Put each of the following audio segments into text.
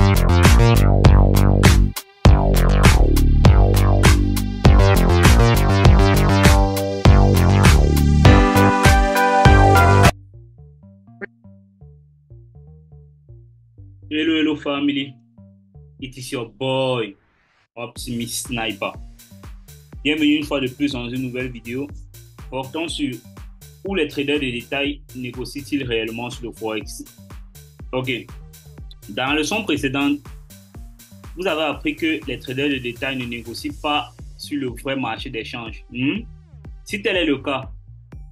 Hello family, it is your boy Optimist Sniper. Bienvenue une fois de plus dans une nouvelle vidéo portant sur où les traders de détail négocient-ils réellement sur le Forex. Ok, dans la leçon précédente, vous avez appris que les traders de détail ne négocient pas sur le vrai marché d'échange. Si tel est le cas,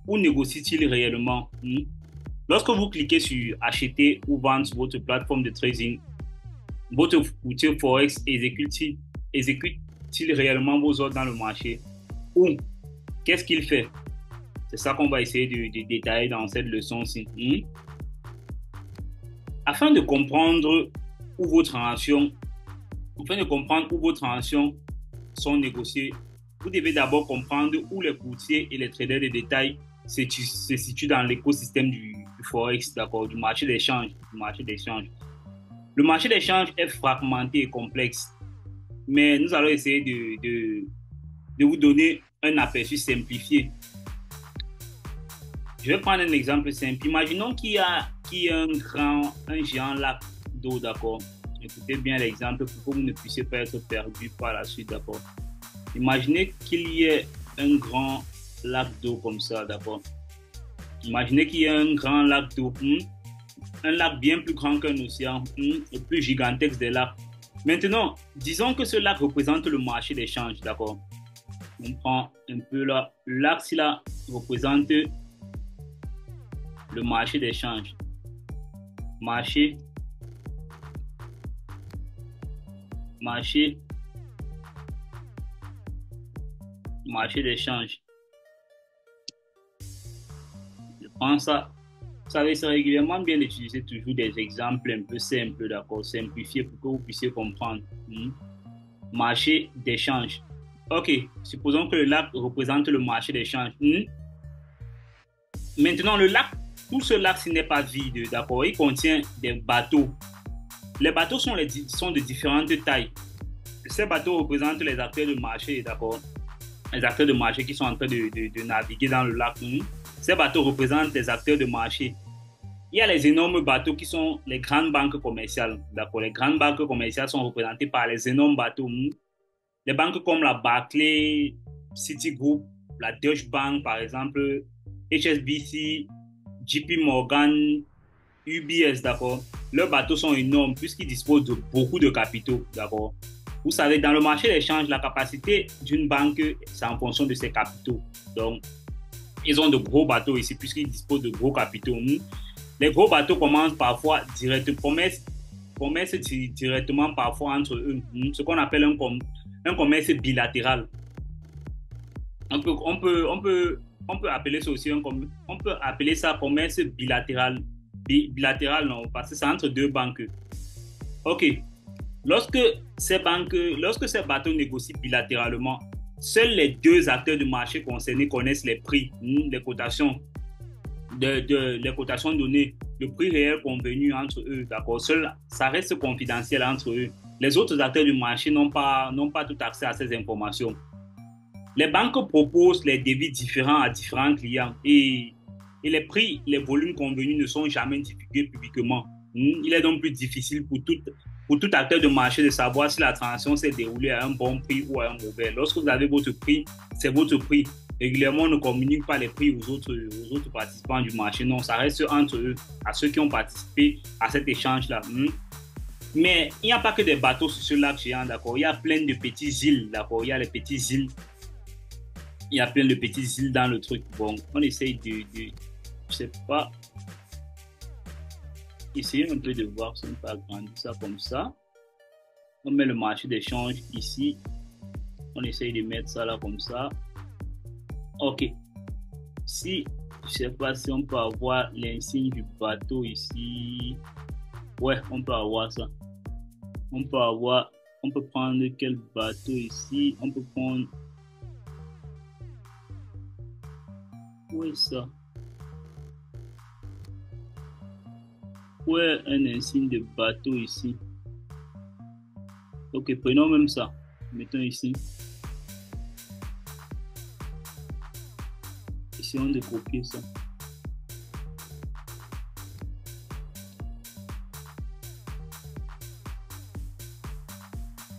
où négocient-ils réellement? Lorsque vous cliquez sur acheter ou vendre sur votre plateforme de trading, votre outil Forex exécute-t-il réellement vos ordres dans le marché? Ou qu'est-ce qu'il fait? C'est ça qu'on va essayer de détailler dans cette leçon-ci. Afin de comprendre où vos transactions sont négociées, vous devez d'abord comprendre où les courtiers et les traders de détail se situent dans l'écosystème du Forex, d'accord, du marché d'échange. Le marché d'échange est fragmenté et complexe, mais nous allons essayer de vous donner un aperçu simplifié. Je vais prendre un exemple simple. Imaginons qu'il y a un géant lac d'eau, d'accord. Écoutez bien l'exemple pour que vous ne puissiez pas être perdu par la suite, d'accord. Imaginez qu'il y ait un grand lac d'eau comme ça, d'accord. Imaginez qu'il y ait un grand lac d'eau, un lac bien plus grand qu'un océan, le plus gigantesque des lacs. Maintenant, disons que ce lac représente le marché d'échange, d'accord. On prend un peu là, le lac ci là représente le marché d'échange. Marché d'échange. Je prends ça. Vous savez, c'est régulièrement bien d'utiliser toujours des exemples un peu simples, d'accord, simplifiés pour que vous puissiez comprendre. Marché d'échange. Ok, supposons que le lac représente le marché d'échange. Maintenant, le lac, tout ce lac n'est pas vide, d'accord, il contient des bateaux. Les bateaux sont de différentes tailles. Ces bateaux représentent les acteurs de marché, d'accord, les acteurs de marché qui sont en train de naviguer dans le lac. Ces bateaux représentent les acteurs de marché. Il y a les énormes bateaux qui sont les grandes banques commerciales. D'accord, les grandes banques commerciales sont représentées par les énormes bateaux. Les banques comme la Barclays, Citigroup, la Deutsche Bank par exemple, HSBC, JP Morgan, UBS, d'accord. Leurs bateaux sont énormes puisqu'ils disposent de beaucoup de capitaux, d'accord. Vous savez, dans le marché d'échange, la capacité d'une banque, c'est en fonction de ses capitaux. Donc, ils ont de gros bateaux ici puisqu'ils disposent de gros capitaux. Les gros bateaux commencent directement parfois entre eux, ce qu'on appelle un commerce bilatéral. On peut appeler ça aussi on peut appeler ça commerce bilatéral. Bilatéral, non, parce que c'est entre deux banques. Ok. Lorsque ces bateaux négocient bilatéralement, seuls les deux acteurs du marché concernés connaissent les prix, les cotations données, le prix réel convenu entre eux, d'accord. Ça reste confidentiel entre eux. Les autres acteurs du marché n'ont pas tout accès à ces informations. Les banques proposent les devis différents à différents clients et les prix, les volumes convenus ne sont jamais divulgués publiquement. Il est donc plus difficile pour tout acteur de marché de savoir si la transaction s'est déroulée à un bon prix ou à un mauvais. Lorsque vous avez votre prix, c'est votre prix. Régulièrement, on ne communique pas les prix aux autres participants du marché. Non, ça reste entre eux, à ceux qui ont participé à cet échange-là. Mais il n'y a pas que des bateaux sur ce lac géant, d'accord. Il y a plein de petites îles, d'accord. Il y a plein de petites îles dans le truc. Bon, on essaye je sais pas, essayer un peu de voir si on peut agrandir ça comme ça. On met le marché d'échange ici. On essaye de mettre ça là comme ça. Ok. Je sais pas si on peut avoir l'insigne du bateau ici. Ouais, on peut avoir ça. On peut prendre quel bateau ici? On peut prendre... Où est ça? Ouais, un insigne de bateau ici. Ok, prenons même ça. Mettons ici. Essayons de copier ça.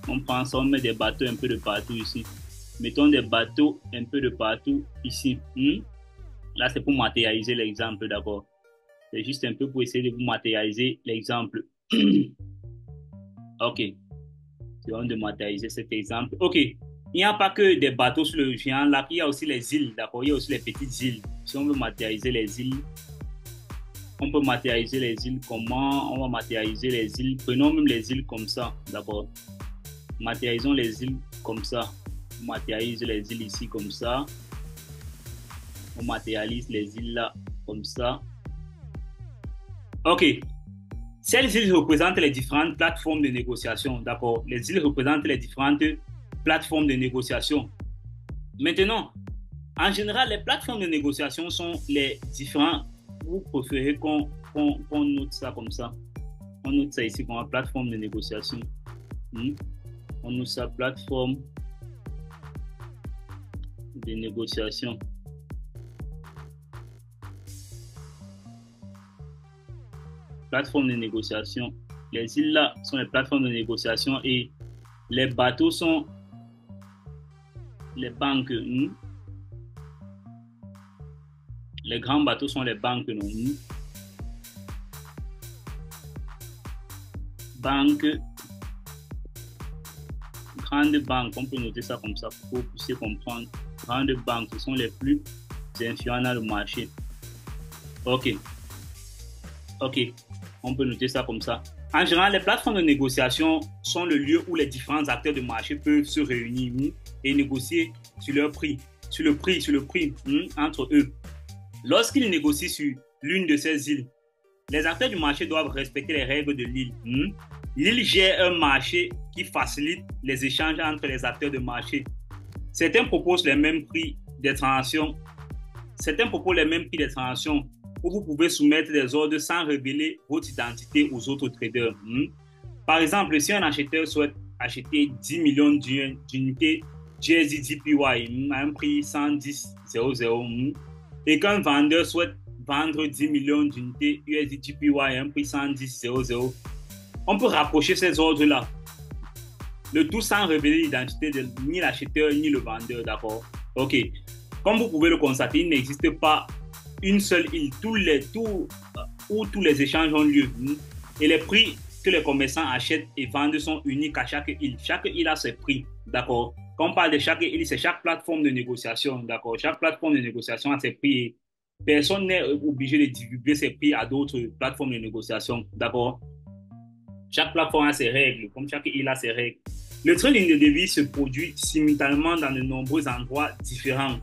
On prend ça, on met des bateaux un peu de partout ici. Mettons des bateaux un peu de partout ici. Là, c'est pour matérialiser l'exemple, d'accord? C'est juste un peu pour essayer de vous matérialiser l'exemple. Ok. C'est bon de matérialiser cet exemple. Ok. Il n'y a pas que des bateaux sur le géant lac, il y a aussi les îles, d'accord? Il y a aussi les petites îles. Si on veut matérialiser les îles, on peut matérialiser les îles comment? On va matérialiser les îles. Prenons même les îles comme ça, d'accord? Matérialisons les îles comme ça. On matérialise les îles ici comme ça. On matérialise les îles là comme ça. Ok. Ces îles représentent les différentes plateformes de négociation. D'accord. Les îles représentent les différentes plateformes de négociation. Maintenant, en général, les plateformes de négociation sont les différents. Vous préférez qu'on note ça comme ça. On note ça ici comme plateforme de négociation. On note ça plateforme de négociation. Plateforme de négociation. Les îles là sont les plateformes de négociation et les bateaux sont les banques. Les grands bateaux sont les banques. Non? Banques. Grandes banques, on peut noter ça comme ça pour que vous puissiez comprendre. Grandes banques, ce sont les plus influents dans le marché. Ok. Ok. On peut noter ça comme ça. En général, les plateformes de négociation sont le lieu où les différents acteurs de marché peuvent se réunir et négocier sur leur prix, sur le prix entre eux. Lorsqu'ils négocient sur l'une de ces îles, les acteurs du marché doivent respecter les règles de l'île. L'île gère un marché qui facilite les échanges entre les acteurs de marché. Certains proposent les mêmes prix des transactions. Où vous pouvez soumettre des ordres sans révéler votre identité aux autres traders. Par exemple, si un acheteur souhaite acheter 10 millions d'unités GSD-JPY à un prix 110,00 et qu'un vendeur souhaite vendre 10 millions d'unités USD-JPY à un prix 110,00, on peut rapprocher ces ordres-là. Le tout sans révéler l'identité de ni l'acheteur ni le vendeur, d'accord? Ok. Comme vous pouvez le constater, il n'existe pas une seule île, où tous les échanges ont lieu. Et les prix que les commerçants achètent et vendent sont uniques à chaque île. Chaque île a ses prix, d'accord? Quand on parle de chaque île, c'est chaque plateforme de négociation, d'accord? Chaque plateforme de négociation a ses prix. Personne n'est obligé de divulguer ses prix à d'autres plateformes de négociation, d'accord? Chaque plateforme a ses règles, comme chaque île a ses règles. Le trading de devises se produit simultanément dans de nombreux endroits différents.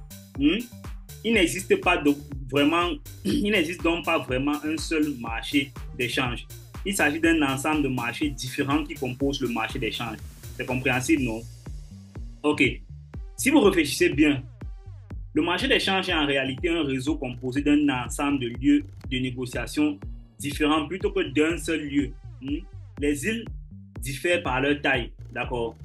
Il n'existe donc pas vraiment un seul marché d'échange. Il s'agit d'un ensemble de marchés différents qui composent le marché d'échange. C'est compréhensible, non? Ok. Si vous réfléchissez bien, le marché d'échange est en réalité un réseau composé d'un ensemble de lieux de négociation différents plutôt que d'un seul lieu. Les îles diffèrent par leur taille, d'accord?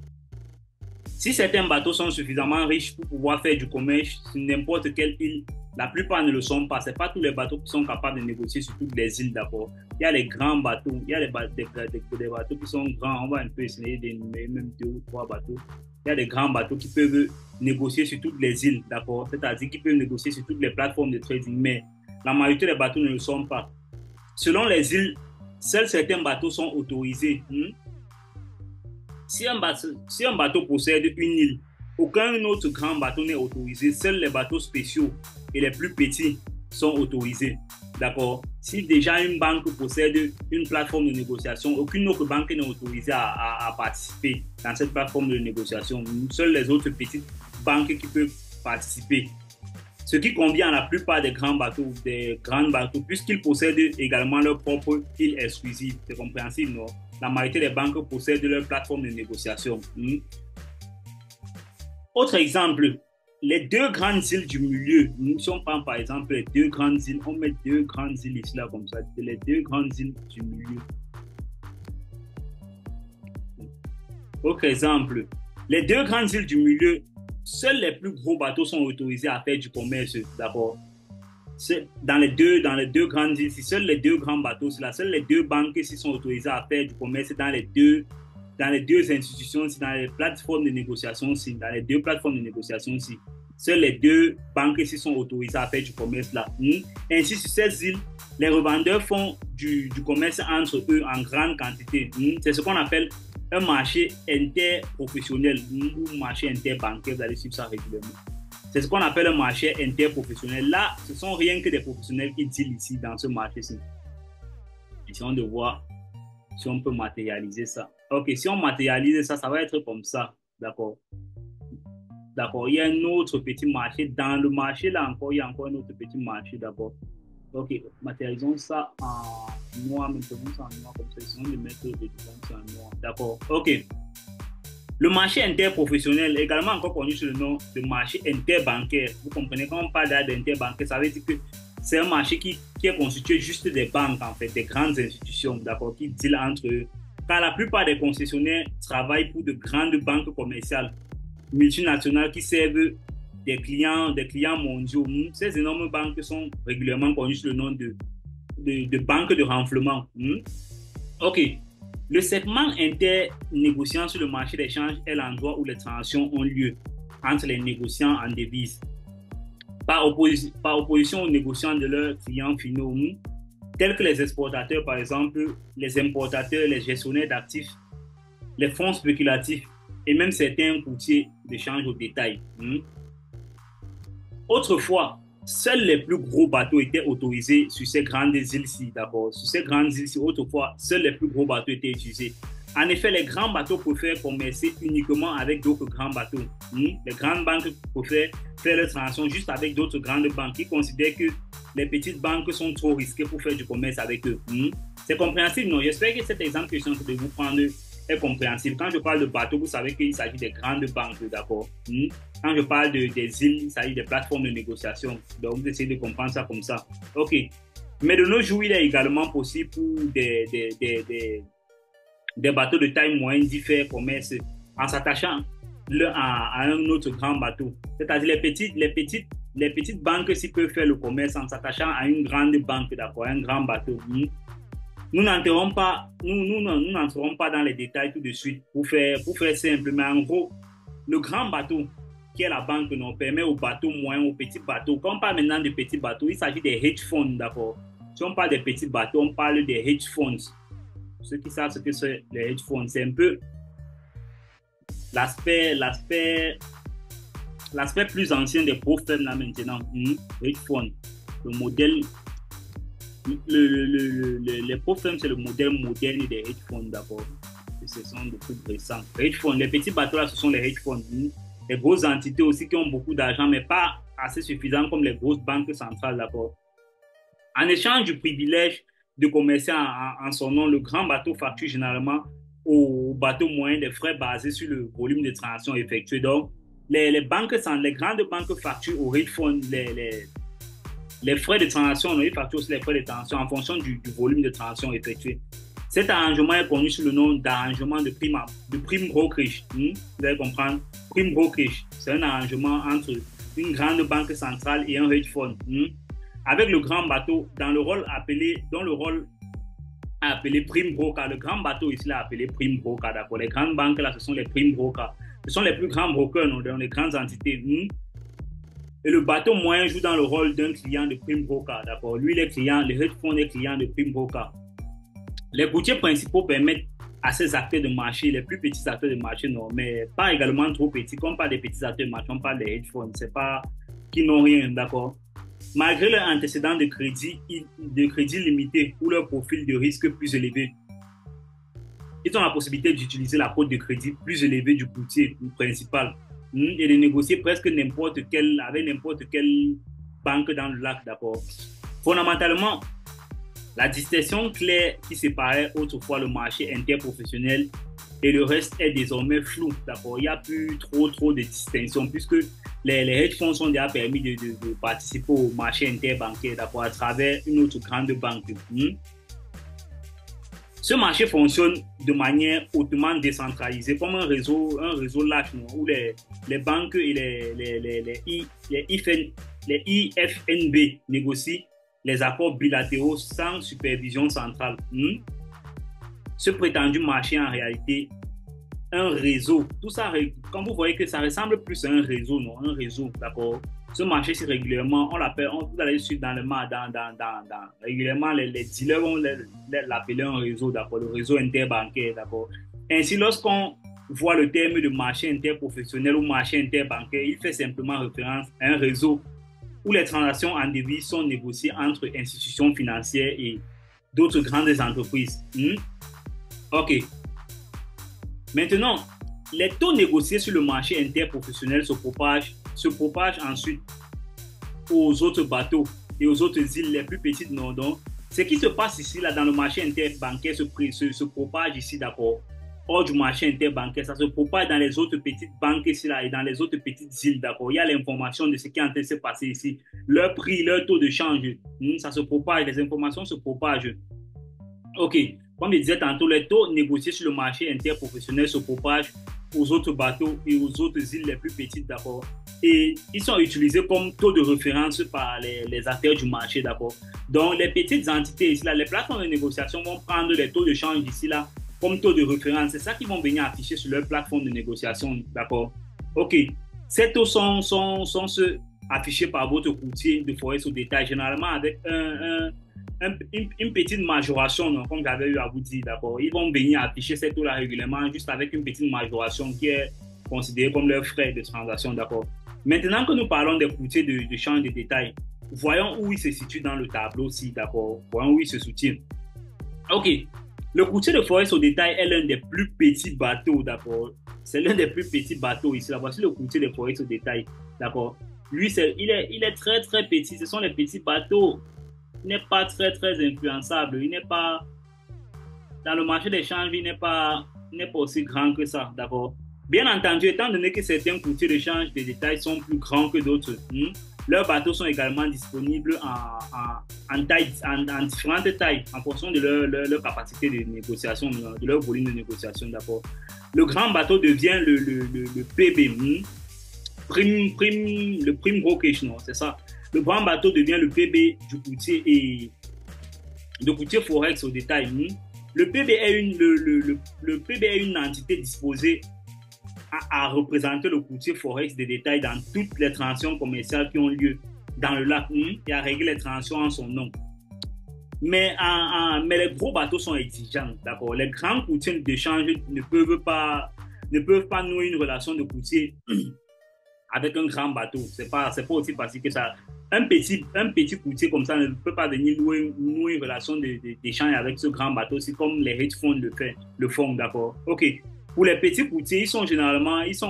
Si certains bateaux sont suffisamment riches pour pouvoir faire du commerce sur n'importe quelle île, la plupart ne le sont pas. Ce n'est pas tous les bateaux qui sont capables de négocier sur toutes les îles, d'accord? Il y a les grands bateaux, il y a des bateaux qui sont grands. On va un peu essayer d'énumérer même 2 ou 3 bateaux. Il y a des grands bateaux qui peuvent négocier sur toutes les îles, d'accord? C'est-à-dire qu'ils peuvent négocier sur toutes les plateformes de trading, mais la majorité des bateaux ne le sont pas. Selon les îles, seuls certains bateaux sont autorisés. Si un bateau possède une île, aucun autre grand bateau n'est autorisé. Seuls les bateaux spéciaux et les plus petits sont autorisés. D'accord? Si déjà une banque possède une plateforme de négociation, aucune autre banque n'est autorisée à participer dans cette plateforme de négociation. Seules les autres petites banques qui peuvent participer. Ce qui convient à la plupart des grands bateaux, puisqu'ils possèdent également leur propre île exclusive. C'est compréhensible, non? La majorité des banques possèdent leur plateforme de négociation. Autre exemple, les 2 grandes îles du milieu. Si on prend par exemple les 2 grandes îles, on met 2 grandes îles ici, là, comme ça. Les 2 grandes îles du milieu. Autre exemple, les deux grandes îles du milieu, seuls les plus gros bateaux sont autorisés à faire du commerce, d'accord? Dans les deux grandes îles, seuls les deux grands bateaux, c'est là, seules les deux banques qui sont autorisées à faire du commerce dans les deux institutions, dans les plateformes de négociation, dans les deux plateformes de négociation aussi. Seules les deux banques ici sont autorisées à faire du commerce là. Ainsi, sur ces îles, les revendeurs font du commerce entre eux en grande quantité. C'est ce qu'on appelle un marché interprofessionnel ou marché interbancaire. Vous allez suivre ça régulièrement. C'est ce qu'on appelle un marché interprofessionnel. Là, ce sont rien que des professionnels qui dealent ici dans ce marché-ci. Essayons de voir si on peut matérialiser ça. Ok, si on matérialise ça, ça va être comme ça. D'accord. D'accord, il y a un autre petit marché. Dans le marché, là encore, il y a encore un autre petit marché, d'accord. Ok, matérialisons ça en noir, maintenant ça en noir, comme ça, essayons de mettre des designs en noir. D'accord, ok. Le marché interprofessionnel, également encore connu sous le nom de marché interbancaire. Vous comprenez, quand on parle d'interbancaire, ça veut dire que c'est un marché qui est constitué juste des banques, en fait, des grandes institutions, d'accord, qui dealent entre eux. Car la plupart des concessionnaires travaillent pour de grandes banques commerciales multinationales qui servent des clients mondiaux. Ces énormes banques sont régulièrement connues sous le nom de banques de renflement. Ok. Le segment internégociant sur le marché d'échange est l'endroit où les transactions ont lieu entre les négociants en devises, par opposition aux négociants de leurs clients finaux, tels que les exportateurs, par exemple, les importateurs, les gestionnaires d'actifs, les fonds spéculatifs, et même certains courtiers d'échange au détail. Autrefois, seuls les plus gros bateaux étaient autorisés sur ces grandes îles-ci, d'accord. Sur ces grandes îles-ci, autrefois, seuls les plus gros bateaux étaient utilisés. En effet, les grands bateaux préfèrent commercer uniquement avec d'autres grands bateaux. Les grandes banques préfèrent faire leurs transactions juste avec d'autres grandes banques qui considèrent que les petites banques sont trop risquées pour faire du commerce avec eux. C'est compréhensible, non? J'espère que cet exemple que je suis en train de vous prendre est compréhensible. Quand je parle de bateaux, vous savez qu'il s'agit des grandes banques, d'accord? Quand je parle des îles, il s'agit des plateformes de négociation. Donc, vous essayez de comprendre ça comme ça. OK. Mais de nos jours, il est également possible pour des bateaux de taille moyenne d'y faire commerce en s'attachant à un autre grand bateau. C'est-à-dire les petites banques s'y peuvent faire le commerce en s'attachant à une grande banque, d'accord, un grand bateau. Nous n'entrerons pas dans les détails tout de suite pour faire simple. Mais en gros, le grand bateau, qui est la banque, nous permet aux bateaux moyens, aux petits bateaux. Quand on parle maintenant de petits bateaux, il s'agit des hedge funds, d'accord. Si on parle des petits bateaux, on parle des hedge funds. Ceux qui savent ce que c'est les hedge funds, c'est un peu l'aspect plus ancien des gros firmes là maintenant. Hedge funds, le modèle. Les pro firms, c'est le modèle moderne des hedge funds d'abord. Ce sont des trucs récents. Les hedge funds, les petits bateaux là, ce sont les hedge funds. Les grosses entités aussi qui ont beaucoup d'argent, mais pas assez suffisant comme les grosses banques centrales d'abord. En échange du privilège de commercer en son nom, le grand bateau facture généralement au bateau moyen des frais basés sur le volume de transactions effectuées. Donc, les grandes banques facturent aux hedge funds les frais de transaction, on facture aussi les frais de transaction en fonction du volume de transactions effectuées. Cet arrangement est connu sous le nom d'arrangement de prime brokerage. Vous allez comprendre, prime brokerage, c'est un arrangement entre une grande banque centrale et un hedge fund. Avec le grand bateau, dont le rôle est appelé prime broker. Le grand bateau ici est appelé prime broker, d'accord. Les grandes banques là, ce sont les prime brokers. Ce sont les plus grands brokers dans les grandes entités. Et le bateau moyen joue dans le rôle d'un client de prime broker, d'accord. Lui, le hedge fund est client de prime broker. Les courtiers principaux permettent à ces acteurs de marché, les plus petits acteurs de marché, non, mais pas également trop petits. Comme pas des petits acteurs de marché, on parle des hedge funds, c'est pas qui n'ont rien, d'accord. Malgré leur antécédent de crédit limité ou leur profil de risque plus élevé, ils ont la possibilité d'utiliser la cote de crédit plus élevée du courtier principal et de négocier presque avec n'importe quelle banque dans le lac, d'accord. Fondamentalement, la distinction claire qui séparait autrefois le marché interprofessionnel et le reste est désormais floue, d'accord. Il n'y a plus trop de distinction puisque les hedge funds sont déjà permis de participer au marché interbancaire, d'accord, à travers une autre grande banque. Ce marché fonctionne de manière hautement décentralisée, comme un réseau large, non, où les banques et les IFNB négocient les accords bilatéraux sans supervision centrale. Ce prétendu marché, en réalité, un réseau. Tout ça, quand vous voyez que ça ressemble plus à un réseau, non, un réseau, d'accord. Ce marché, c'est régulièrement, on l'appelle, vous allez suivre dans le régulièrement, les dealers vont l'appeler un réseau, d'accord, le réseau interbancaire, d'accord. Ainsi, lorsqu'on voit le terme de marché interprofessionnel ou marché interbancaire, il fait simplement référence à un réseau où les transactions en devises sont négociées entre institutions financières et d'autres grandes entreprises. OK. Maintenant, les taux négociés sur le marché interprofessionnel se propagent ensuite aux autres bateaux et aux autres îles les plus petites. Donc, ce qui se passe ici, là, dans le marché interbancaire, se propage ici, d'accord, hors du marché interbancaire, ça se propage dans les autres petites banques ici, là, et dans les autres petites îles, d'accord. Il y a l'information de ce qui est en train de se passer ici, leur prix, leur taux de change, ça se propage, les informations se propagent. OK. Comme je disais tantôt, les taux négociés sur le marché interprofessionnel se propagent aux autres bateaux et aux autres îles les plus petites, d'accord. Et ils sont utilisés comme taux de référence par les acteurs du marché, d'accord. Donc, les petites entités ici, là, les plateformes de négociation vont prendre les taux de change ici, là, comme taux de référence. C'est ça qu'ils vont venir afficher sur leur plateforme de négociation, d'accord. OK. Ces taux sont ceux affichés par votre courtier de forex au détail, généralement avec une petite majoration, non, comme j'avais eu à vous dire, d'accord. Ils vont venir afficher ces taux-là régulièrement, juste avec une petite majoration qui est considérée comme leur frais de transaction, d'accord. Maintenant que nous parlons des courtiers de change de détail, voyons où ils se situent dans le tableau-ci, d'accord. Voyons où ils se soutiennent. OK. Le courtier de forex au détail est l'un des plus petits bateaux, d'accord. C'est l'un des plus petits bateaux ici. Là, voici le courtier de forex au détail, d'accord. Lui, il est très, très petit. Ce sont les petits bateaux. Il n'est pas très, très influençable. Il n'est pas, dans le marché des changes, il n'est pas aussi grand que ça, d'accord. Bien entendu, étant donné que certains courtiers de change de détail sont plus grands que d'autres, leurs bateaux sont également disponibles en différentes tailles, en fonction de leur capacité de négociation, de leur volume de négociation, d'accord. Le grand bateau devient le PB, le prime brokerage, non, c'est ça. Le grand bateau devient le PB du courtier et de courtier forex au détail. Le PB est une entité disposée à représenter le courtier forex de détail dans toutes les transactions commerciales qui ont lieu dans le lac et à régler les transactions en son nom. Mais les gros bateaux sont exigeants, d'accord. Les grands courtiers d'échange ne peuvent pas nouer une relation de courtier avec un grand bateau. C'est pas aussi facile que ça. Un petit courtier comme ça ne peut pas venir nouer une relation d'échange avec ce grand bateau. C'est comme les hedge funds le font, d'accord. OK. Pour les petits courtiers, ils sont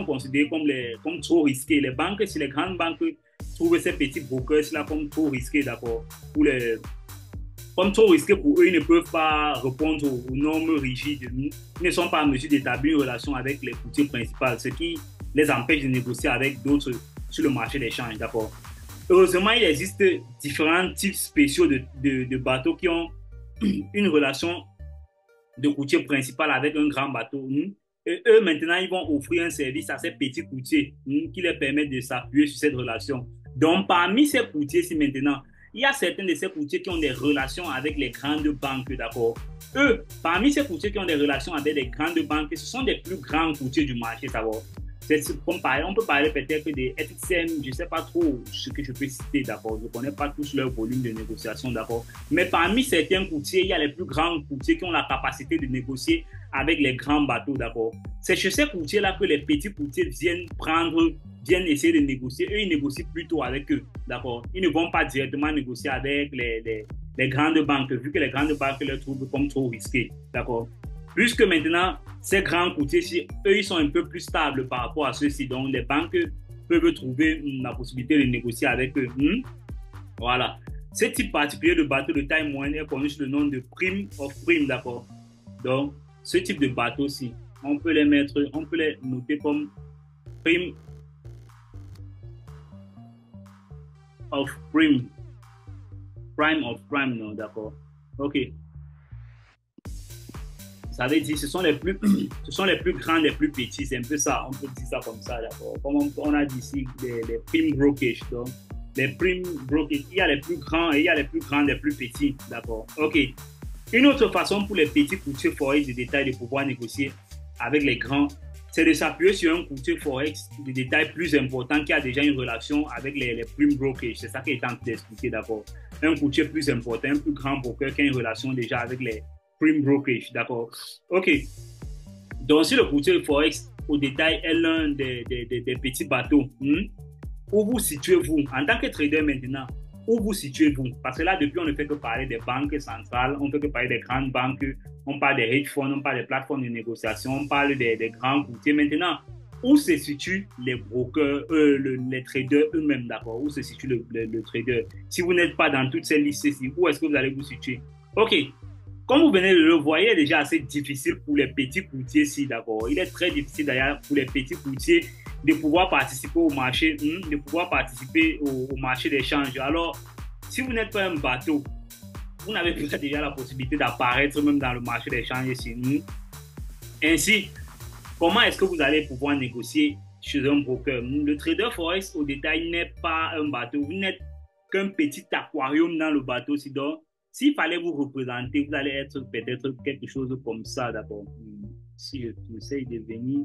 considérés comme trop risqués. Les banques, si les grandes banques trouvent ces petits brokers-là comme trop risqués, d'accord. Comme trop risqués pour eux, ils ne peuvent pas répondre aux normes rigides. Ils ne sont pas en mesure d'établir une relation avec les courtiers principaux, ce qui les empêche de négocier avec d'autres sur le marché des changes, d'accord. Heureusement, il existe différents types spéciaux de bateaux qui ont une relation de courtier principal avec un grand bateau. Et eux, maintenant, ils vont offrir un service à ces petits courtiers qui leur permettent de s'appuyer sur cette relation. Donc, parmi ces courtiers-ci maintenant, il y a certains de ces courtiers qui ont des relations avec les grandes banques, d'accord. Eux, parmi ces courtiers qui ont des relations avec les grandes banques, ce sont des plus grands courtiers du marché, d'accord. On peut parler peut-être des FXM, je ne sais pas trop ce que je peux citer, d'accord. Je ne connais pas tous leur volume de négociation, d'accord. Mais parmi certains courtiers, il y a les plus grands courtiers qui ont la capacité de négocier avec les grands bateaux, d'accord. C'est chez ces courtiers-là que les petits courtiers viennent essayer de négocier. Eux, ils négocient plutôt avec eux, d'accord. Ils ne vont pas directement négocier avec les grandes banques, vu que les grandes banques les trouvent comme trop risqués, d'accord. Puisque maintenant, ces grands courtiers, eux, ils sont un peu plus stables par rapport à ceux-ci. Donc, les banques peuvent trouver la possibilité de négocier avec eux. Voilà. Ce type particulier de bateau de taille moyenne est connu sous le nom de prime of prime, d'accord. Donc, ce type de bateau-ci, on peut les noter comme prime of prime. Prime of prime, non, d'accord. OK. Ça veut dire ce sont les plus, ce sont les plus grands, les plus petits. C'est un peu ça, on peut dire ça comme ça, d'accord. Comme on a dit ici, les prime brokerage. Donc, les prime brokerage, il y a les plus grands et il y a les plus grands, les plus petits, d'accord. OK. Une autre façon pour les petits courtiers forex de détail de pouvoir négocier avec les grands, c'est de s'appuyer sur un courtier forex de détail plus important qui a déjà une relation avec les prime brokerage. C'est ça qu'il est en train d'expliquer, d'accord. Un courtier plus important, un plus grand broker qui a une relation déjà avec les prime brokerage, d'accord. OK. Donc, si le courtier forex au détail est l'un des petits bateaux, où vous situez-vous en tant que trader maintenant? Où vous situez-vous? Parce que là, depuis, on ne fait que parler des banques centrales, on ne fait que parler des grandes banques, on parle des hedge funds, on parle des plateformes de négociation, on parle des grands courtiers. Maintenant, où se situent les brokers, les traders eux-mêmes, d'accord? Où se situe le trader? Si vous n'êtes pas dans toutes ces listes-ci, où est-ce que vous allez vous situer? OK. Comme vous venez de le voir, il est déjà assez difficile pour les petits courtiers-ci, d'accord? Il est très difficile d'ailleurs pour les petits courtiers de pouvoir participer au marché, de pouvoir participer au marché d'échange. Alors, si vous n'êtes pas un bateau, vous n'avez pas déjà la possibilité d'apparaître même dans le marché d'échange ici. Ainsi, comment est-ce que vous allez pouvoir négocier chez un broker? Le trader forex au détail n'est pas un bateau. Vous n'êtes qu'un petit aquarium dans le bateau. Donc, s'il fallait vous représenter, vous allez être peut-être quelque chose comme ça, d'accord? Si je essaye de venir,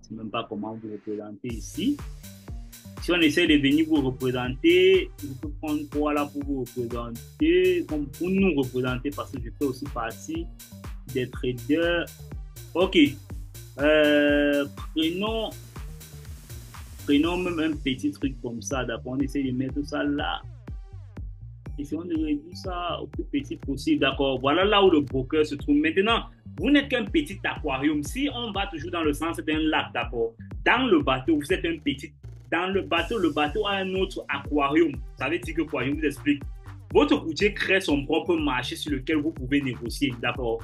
je ne sais même pas comment vous représenter ici. Si on essaie de venir vous représenter, je peux prendre quoi là pour vous représenter, comme pour nous représenter, parce que je fais aussi partie des traders. OK. Prenons même un petit truc comme ça, d'accord? On essaie de mettre ça là. Essayons de réduire ça au plus petit possible, d'accord? Voilà là où le broker se trouve. Maintenant, vous n'êtes qu'un petit aquarium. Si on va toujours dans le sens d'un lac, d'accord? Dans le bateau, vous êtes un petit. Dans le bateau a un autre aquarium. Ça veut dire que quoi? Je vous explique. Votre courtier crée son propre marché sur lequel vous pouvez négocier, d'accord?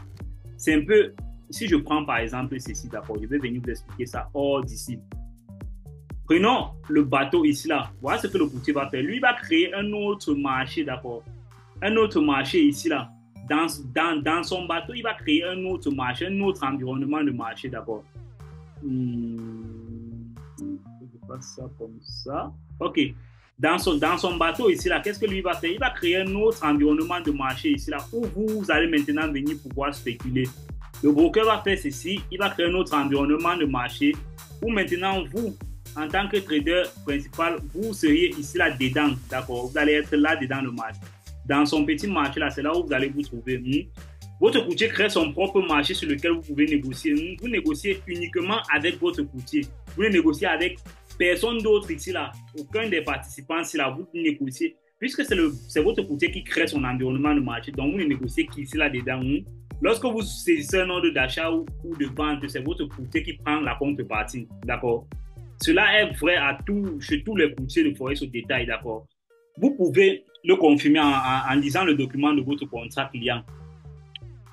C'est un peu. Si je prends par exemple ceci, d'accord? Je vais venir vous expliquer ça hors d'ici. Prenons le bateau ici, là. Voilà ce que le courtier va faire. Lui, il va créer un autre marché, d'accord? Un autre marché ici, là. Dans son bateau, il va créer un autre marché, un autre environnement de marché, d'accord? Je passe ça comme ça. OK. Dans son bateau ici, là, qu'est-ce que lui va faire? Il va créer un autre environnement de marché ici, là, où vous allez maintenant venir pouvoir spéculer. Le broker va faire ceci. Il va créer un autre environnement de marché où maintenant, vous, en tant que trader principal, vous seriez ici là dedans, d'accord? Vous allez être là dedans le marché. Dans son petit marché là, c'est là où vous allez vous trouver. Votre courtier crée son propre marché sur lequel vous pouvez négocier. Vous négociez uniquement avec votre courtier. Vous ne négociez avec personne d'autre ici là. Aucun des participants ici là, vous négociez. Puisque c'est votre courtier qui crée son environnement de marché, donc vous ne négociez qu'ici là dedans. Lorsque vous saisissez un ordre d'achat ou de vente, c'est votre courtier qui prend la contrepartie, d'accord? Cela est vrai chez tous les courtiers de forex au détail, d'accord? Vous pouvez le confirmer en lisant le document de votre contrat client.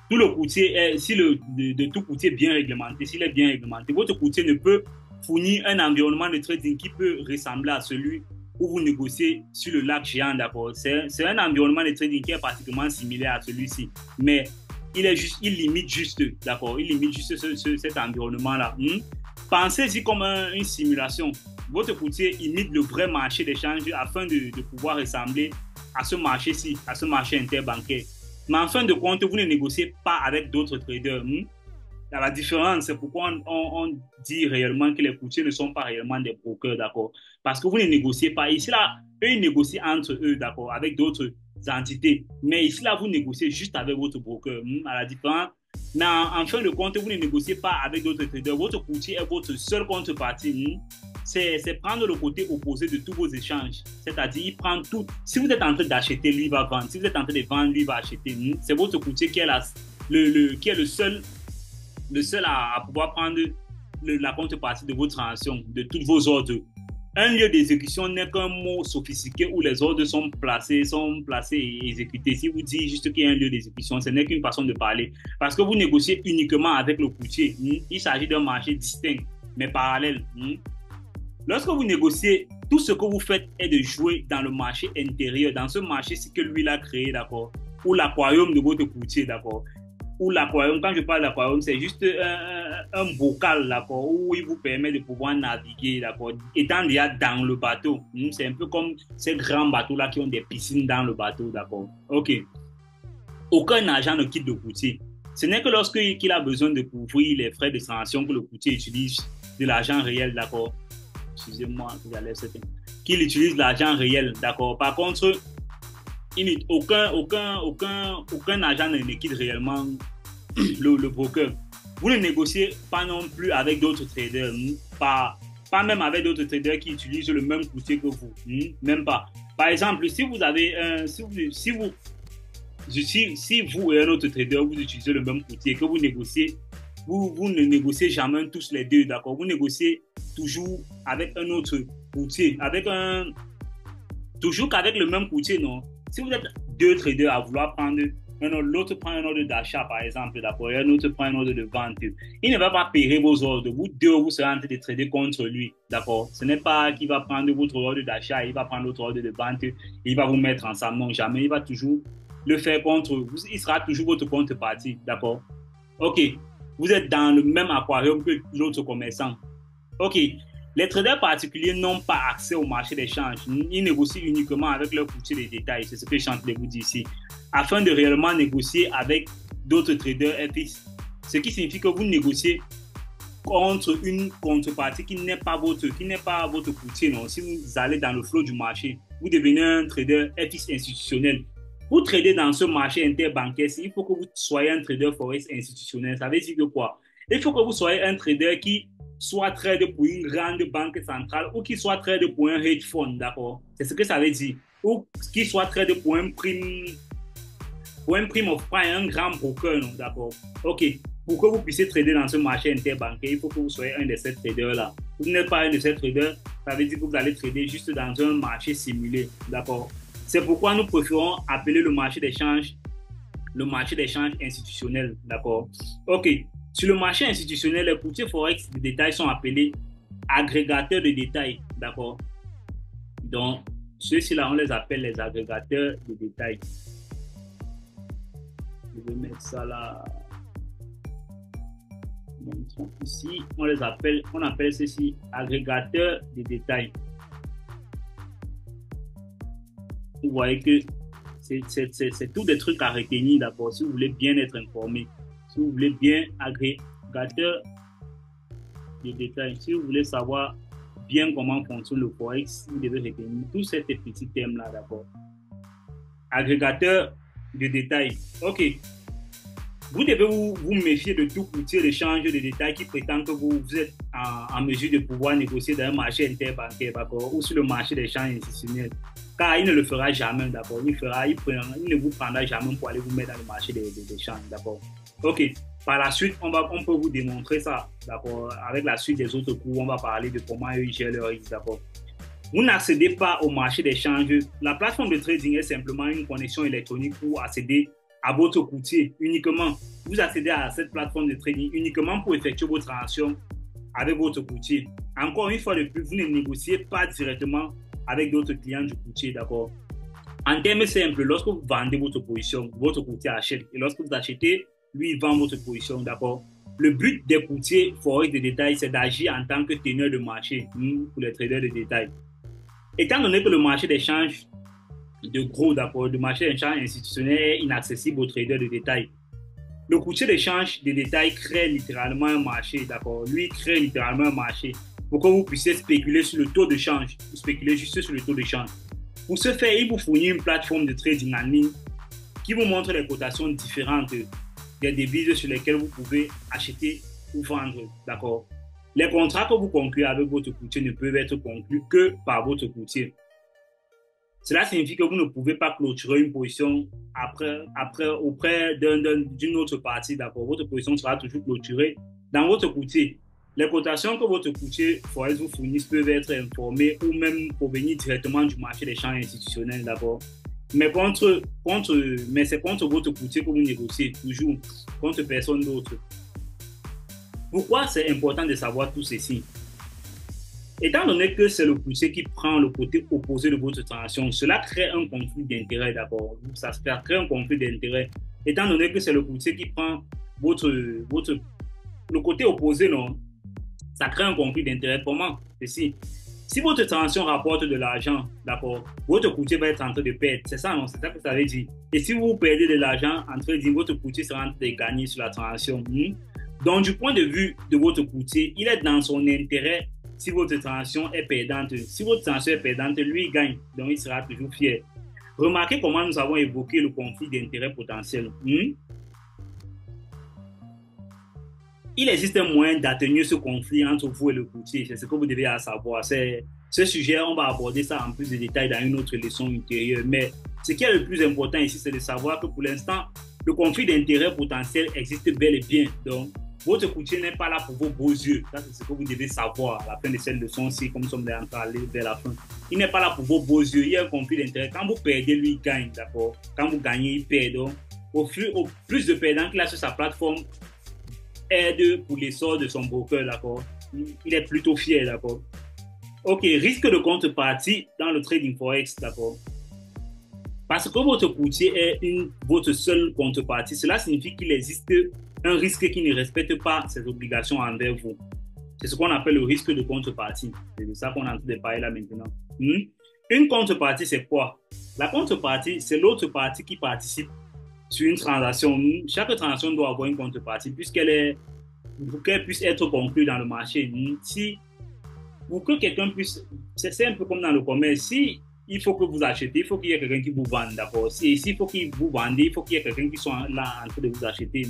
Tout le courtier, de tout courtier bien réglementé, s'il est bien réglementé, votre courtier ne peut fournir un environnement de trading qui peut ressembler à celui où vous négociez sur le lac géant, d'accord? C'est un environnement de trading qui est pratiquement similaire à celui-ci, mais il limite juste, d'accord? Il limite juste cet environnement-là. Pensez-y comme une simulation. Votre courtier imite le vrai marché d'échange afin de pouvoir ressembler à ce marché-ci, à ce marché interbancaire. Mais en fin de compte, vous ne négociez pas avec d'autres traders. La différence, c'est pourquoi on dit réellement que les courtiers ne sont pas réellement des brokers, d'accord? Parce que vous ne négociez pas. Ici, là, eux, ils négocient entre eux, d'accord, avec d'autres entités. Mais ici, là, vous négociez juste avec votre broker. À la différence. Mais en fin de compte, vous ne négociez pas avec d'autres traders. Votre courtier est votre seule contrepartie. C'est prendre le côté opposé de tous vos échanges. C'est-à-dire, il prend tout. Si vous êtes en train d'acheter, lui va vendre. Si vous êtes en train de vendre, lui va acheter. C'est votre courtier qui est le seul à pouvoir prendre la contrepartie de vos transactions, de tous vos ordres. Un lieu d'exécution n'est qu'un mot sophistiqué où les ordres sont placés et exécutés. Si vous dites juste qu'il y a un lieu d'exécution, ce n'est qu'une façon de parler. Parce que vous négociez uniquement avec le courtier. Il s'agit d'un marché distinct, mais parallèle. Lorsque vous négociez, tout ce que vous faites est de jouer dans le marché intérieur, dans ce marché-ci que lui a créé, d'accord, ou l'aquarium de votre courtier, d'accord, ou l'aquarium, quand je parle d'aquarium, c'est juste un bocal, d'accord, où il vous permet de pouvoir naviguer, d'accord, étant déjà dans le bateau. C'est un peu comme ces grands bateaux-là qui ont des piscines dans le bateau, d'accord. OK. Aucun agent ne quitte le courtier. Ce n'est que lorsqu'il a besoin de couvrir les frais de sanction que le courtier utilise de l'argent réel, d'accord. Excusez-moi, qu'il utilise l'argent réel, d'accord. Par contre, aucun agent ne quitte réellement le broker. Vous ne négociez pas non plus avec d'autres traders, pas même avec d'autres traders qui utilisent le même courtier que vous, même pas. Par exemple, si vous avez si vous et un autre trader, vous utilisez le même courtier, que vous négociez, vous ne négociez jamais tous les deux, d'accord? Vous négociez toujours avec un autre courtier, toujours qu'avec le même courtier, non? Si vous êtes deux traders à vouloir prendre l'autre prend un ordre d'achat, par exemple, d'accord, et un autre prend un ordre de vente, il ne va pas payer vos ordres. Vous deux, vous serez en train de trader contre lui, d'accord? Ce n'est pas qu'il va prendre votre ordre d'achat, il va prendre l'autre ordre de vente, et il va vous mettre ensemble. Non, jamais. Il va toujours le faire contre vous. Il sera toujours votre contrepartie, d'accord? OK. Vous êtes dans le même aquarium que l'autre commerçant. OK. Les traders particuliers n'ont pas accès au marché d'échange. Ils négocient uniquement avec leur courtier de détail. C'est ce que je suis en train de vous dire ici. Afin de réellement négocier avec d'autres traders FX. Ce qui signifie que vous négociez contre une contrepartie qui n'est pas votre courtier. Non. Si vous allez dans le flot du marché, vous devenez un trader FX institutionnel. Pour trader dans ce marché interbancaire, il faut que vous soyez un trader forex institutionnel. Ça veut dire que quoi? Il faut que vous soyez un trader qui soit trade pour une grande banque centrale ou qui soit trade pour un hedge fund, d'accord? C'est ce que ça veut dire. Ou qui soit trade pour un prime of prime, un grand broker, non, d'accord? OK. Pour que vous puissiez trader dans ce marché interbancaire, il faut que vous soyez un de ces traders-là. Vous n'êtes pas un de ces traders, ça veut dire que vous allez trader juste dans un marché simulé, d'accord? C'est pourquoi nous préférons appeler le marché d'échange institutionnel, d'accord? OK. Sur le marché institutionnel, les courtiers forex de détail sont appelés agrégateurs de détail, d'accord? Donc, ceux-ci-là, on les appelle les agrégateurs de détail. Je vais mettre ça là. Ici, on appelle ceci agrégateurs de détail. Vous voyez que c'est tous des trucs à retenir d'abord si vous voulez bien être informé. Si vous voulez bien agrégateur de détails, si vous voulez savoir bien comment fonctionne le forex, vous devez retenir tous ces petits thèmes-là d'abord. Agrégateur de détails. OK. Vous devez vous méfier de tout courtier d'échange de détails qui prétend que vous êtes en mesure de pouvoir négocier dans un marché interbancaire, d'accord, ou sur le marché d'échange institutionnel. Car il ne le fera jamais, d'accord. Il ne vous prendra jamais pour aller vous mettre dans le marché d'échange, d'accord. OK. Par la suite, on peut vous démontrer ça, d'accord. Avec la suite des autres cours, on va parler de comment ils gèrent leur risque, d'accord. Vous n'accédez pas au marché d'échange. La plateforme de trading est simplement une connexion électronique pour accéder à votre courtier uniquement. Vous accédez à cette plateforme de trading uniquement pour effectuer vos transactions avec votre courtier. Encore une fois de plus, vous ne négociez pas directement avec d'autres clients du courtier, d'accord? En termes simples, lorsque vous vendez votre position, votre courtier achète. Et lorsque vous achetez, lui, il vend votre position, d'accord? Le but des courtiers forex de détail, c'est d'agir en tant que teneur de marché pour les traders de détail. Étant donné que le marché d'échange de gros, d'accord, le marché d'échange institutionnel est inaccessible aux traders de détail, le courtier d'échange de détail crée littéralement un marché, d'accord? Lui crée littéralement un marché pour que vous puissiez spéculer sur le taux de change, spéculer juste sur le taux de change. Pour ce faire, il vous fournit une plateforme de trading en ligne qui vous montre les cotations différentes des devises sur lesquelles vous pouvez acheter ou vendre, d'accord? Les contrats que vous concluez avec votre courtier ne peuvent être conclus que par votre courtier. Cela signifie que vous ne pouvez pas clôturer une position auprès d'une autre partie, d'accord? Votre position sera toujours clôturée dans votre courtier. Les cotations que votre courtier forex vous fournisse peuvent être informées ou même provenir directement du marché d'échange institutionnel, d'accord? Mais c'est contre votre courtier que vous négociez, toujours, contre personne d'autre. Pourquoi c'est important de savoir tout ceci? Étant donné que c'est le courtier qui prend le côté opposé de votre transaction, cela crée un conflit d'intérêt, d'accord? Ça crée un conflit d'intérêt. étant donné que c'est le courtier qui prend votre, le côté opposé, non, ça crée un conflit d'intérêt. Comment? Si votre transaction rapporte de l'argent, d'accord, votre courtier va être en train de perdre. C'est ça, non? C'est ça que ça veut dire. Et si vous perdez de l'argent, en train de dire, votre courtier sera en train de gagner sur la transaction. Donc, du point de vue de votre courtier, il est dans son intérêt si votre transaction est perdante. Si votre transaction est perdante, lui, il gagne. Donc, il sera toujours fier. Remarquez comment nous avons évoqué le conflit d'intérêt potentiel. Il existe un moyen d'atténuer ce conflit entre vous et le courtier. C'est ce que vous devez savoir. Ce sujet, on va aborder ça en plus de détails dans une autre leçon ultérieure. Mais ce qui est le plus important ici, c'est de savoir que pour l'instant, le conflit d'intérêt potentiel existe bel et bien. Donc, votre courtier n'est pas là pour vos beaux yeux. Ça, c'est ce que vous devez savoir à la fin de cette leçon-ci, comme nous sommes en train d'aller vers la fin. Il n'est pas là pour vos beaux yeux. Il y a un conflit d'intérêt. Quand vous perdez, lui, il gagne. D'accord? Quand vous gagnez, il perd. Donc, au plus de perdants qu'il a sur sa plateforme, aide pour l'essor de son broker, d'accord? Il est plutôt fier, d'accord? Ok, risque de contrepartie dans le trading forex, d'accord? Parce que votre courtier est votre seule contrepartie, cela signifie qu'il existe un risque qui ne respecte pas ses obligations envers vous. C'est ce qu'on appelle le risque de contrepartie. C'est de ça qu'on est en train de parler là maintenant. Une contrepartie, c'est quoi? La contrepartie, c'est l'autre partie qui participe sur une transaction. Chaque transaction doit avoir une contrepartie puisqu'elle puisse être conclue dans le marché. Pour que quelqu'un puisse, c'est un peu comme dans le commerce, si il faut que vous achetez, il faut qu'il y ait quelqu'un qui vous vende, d'accord? S'il faut qu'il vous vende, il faut qu'il y ait quelqu'un qui soit là en train de vous acheter.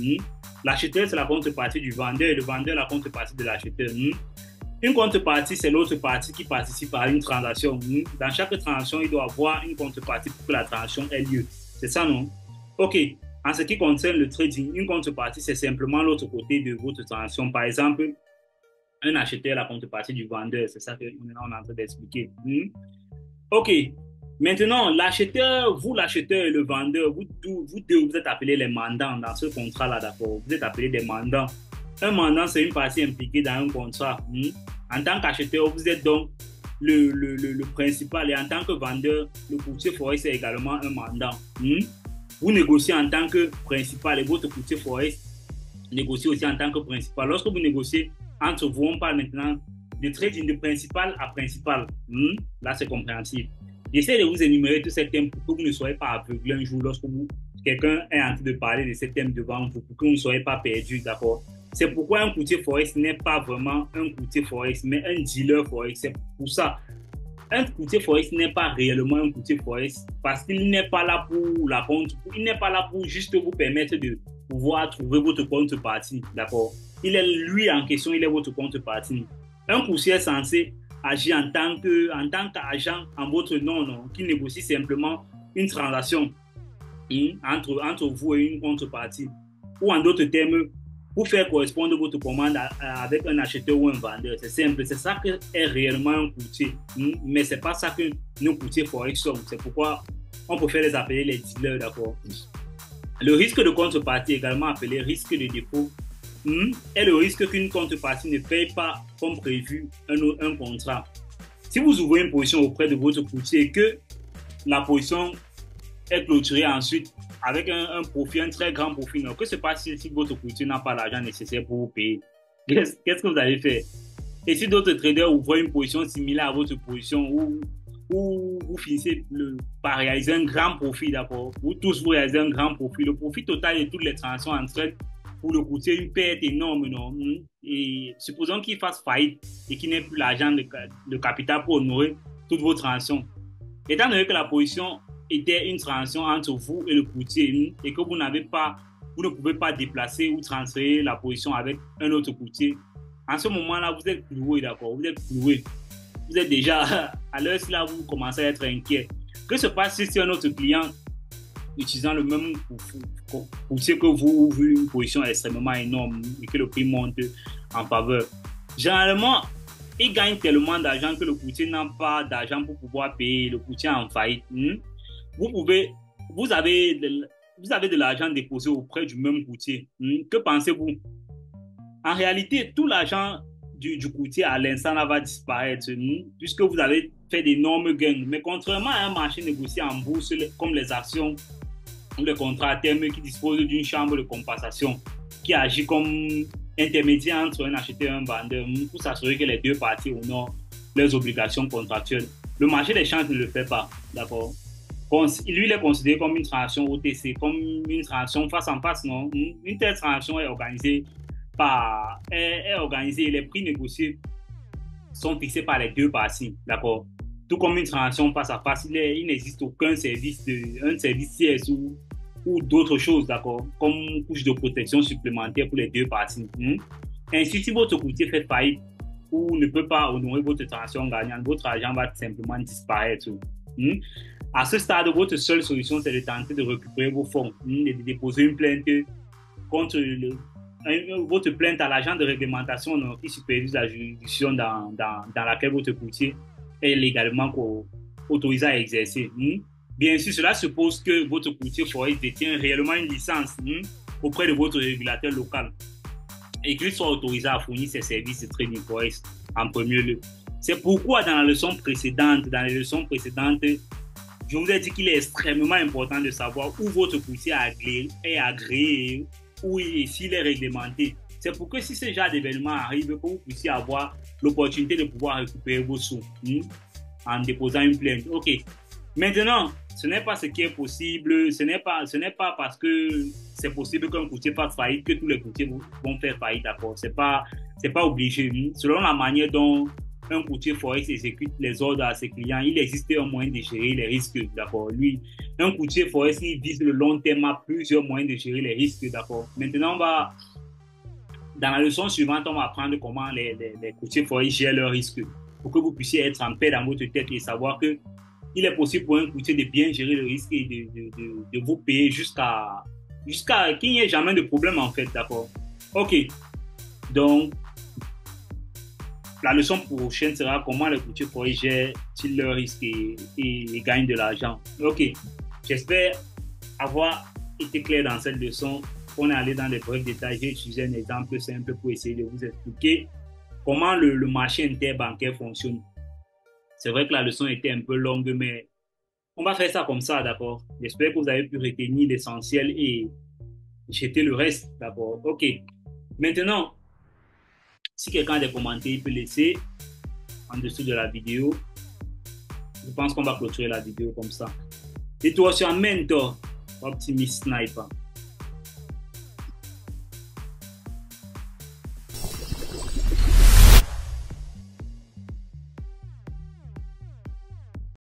L'acheteur, c'est la contrepartie du vendeur et le vendeur, la contrepartie de l'acheteur. Une contrepartie, c'est l'autre partie qui participe à une transaction. Dans chaque transaction, il doit avoir une contrepartie pour que la transaction ait lieu. C'est ça, non? Ok. En ce qui concerne le trading, une contrepartie, c'est simplement l'autre côté de votre transaction. Par exemple, un acheteur, la contrepartie du vendeur. C'est ça qu'on est en train d'expliquer. Ok. Maintenant, l'acheteur, l'acheteur et le vendeur, vous deux, vous êtes appelés les mandants dans ce contrat-là, d'accord? Vous êtes appelés des mandants. Un mandant, c'est une partie impliquée dans un contrat. En tant qu'acheteur, vous êtes donc le principal. Et en tant que vendeur, le courtier forex est également un mandant. Vous négociez en tant que principal et votre courtier forex négocie aussi en tant que principal. Lorsque vous négociez entre vous, on parle maintenant de trading de principal à principal. Là, c'est compréhensible. J'essaie de vous énumérer tous ces thèmes pour que vous ne soyez pas aveuglés un jour lorsque quelqu'un est en train de parler de ces thèmes devant vous, pour que vous ne soyez pas perdus, d'accord? C'est pourquoi un courtier forex n'est pas vraiment un courtier forex, mais un dealer forex. C'est pour ça. Un courtier forex n'est pas réellement un courtier forex parce qu'il n'est pas là pour la compte, il n'est pas là pour juste vous permettre de pouvoir trouver votre contrepartie, d'accord? Il est lui en question, il est votre contrepartie. Un courtier est censé agir en tant qu'agent en votre nom, non, qui négocie simplement une transaction entre vous et une contrepartie. Ou en d'autres termes, pour faire correspondre votre commande avec un acheteur ou un vendeur. C'est simple, c'est ça que est réellement un courtier. Mais ce n'est pas ça que nos courtiers forex sont. C'est pourquoi on préfère les appeler les dealers, d'accord? Le risque de contrepartie, également appelé risque de dépôt, est le risque qu'une contrepartie ne paye pas comme prévu un contrat. Si vous ouvrez une position auprès de votre courtier et que la position est clôturée ensuite avec un profit, un très grand profit, que se passe si votre courtier n'a pas l'argent nécessaire pour vous payer? Qu'est-ce que vous allez faire? Et si d'autres traders ouvrent une position similaire à votre position où vous finissez par réaliser un grand profit, d'accord? Vous tous, vous réalisez un grand profit. Le profit total de toutes les transactions entraîne pour le courtier une perte énorme, non? Et supposons qu'il fasse faillite et qu'il n'ait plus l'argent, le capital pour honorer toutes vos transactions. Étant donné que la position était une transaction entre vous et le courtier et que vous ne pouvez pas déplacer ou transférer la position avec un autre courtier, en ce moment-là, vous êtes cloué, d'accord? Vous êtes cloué. Vous êtes déjà, à l'heure là, vous commencez à être inquiet. Que se passe si un autre client, utilisant le même courtier que vous, ouvre une position extrêmement énorme et que le prix monte en faveur? Généralement, il gagne tellement d'argent que le courtier n'a pas d'argent pour pouvoir payer le courtier en faillite. Vous avez de l'argent déposé auprès du même courtier. Que pensez-vous? En réalité, tout l'argent du courtier à l'instant va disparaître puisque vous avez fait d'énormes gains. Mais contrairement à un marché négocié en bourse comme les actions, ou les contrats à terme qui disposent d'une chambre de compensation qui agit comme intermédiaire entre un acheteur et un vendeur pour s'assurer que les deux parties honorent leurs obligations contractuelles. Le marché des changes ne le fait pas, d'accord? Lui, il est considéré comme une transaction OTC, comme une transaction face en face, non? Une telle transaction est organisée est organisée et les prix négociés sont fixés par les deux parties, d'accord? Tout comme une transaction face à face, il n'existe aucun service un service CS ou d'autres choses, d'accord? Comme couche de protection supplémentaire pour les deux parties. Ainsi, si votre courtier fait faillite ou ne peut pas honorer votre transaction gagnante, votre argent va simplement disparaître. À ce stade, votre seule solution, c'est de tenter de récupérer vos fonds, et de déposer une plainte contre votre plainte à l'agent de réglementation qui supervise la juridiction dans laquelle votre courtier est légalement autorisé à exercer. Bien sûr, cela suppose que votre courtier forex détient réellement une licence auprès de votre régulateur local et qu'il soit autorisé à fournir ses services de trading forex en premier lieu. C'est pourquoi dans les leçons précédentes, je vous ai dit qu'il est extrêmement important de savoir où votre courtier est agréé ou s'il est réglementé. C'est pour que si ce genre d'événement arrive, que vous puissiez avoir l'opportunité de pouvoir récupérer vos sous en déposant une plainte. OK. Maintenant, ce n'est pas ce qui est possible. Ce n'est pas parce que c'est possible qu'un courtier fasse faillite que tous les courtiers vont faire faillite, d'accord? C'est pas obligé. Selon la manière dont un courtier forex exécute les ordres à ses clients, il existe un moyen de gérer les risques, d'accord? Lui, un courtier forex, il vise le long terme à plusieurs moyens de gérer les risques, d'accord? Maintenant, dans la leçon suivante, on va apprendre comment les courtiers forex gèrent leurs risques pour que vous puissiez être en paix dans votre tête et savoir que il est possible pour un courtier de bien gérer le risque et de vous payer jusqu'à qu'il n'y ait jamais de problème, en fait, d'accord? OK. Donc, la leçon prochaine sera comment les courtiers forex gèrent-ils leurs risques et gagnent de l'argent. OK. J'espère avoir été clair dans cette leçon. On est allé dans les brefs détails. J'ai utilisé un exemple simple pour essayer de vous expliquer comment le marché interbancaire fonctionne. C'est vrai que la leçon était un peu longue, mais on va faire ça comme ça, d'accord? J'espère que vous avez pu retenir l'essentiel et jeter le reste, d'accord? OK. Maintenant, si quelqu'un a des commentaires, il peut laisser en dessous de la vidéo. Je pense qu'on va clôturer la vidéo comme ça. Et toi, tu es un mentor, Optimist Sniper.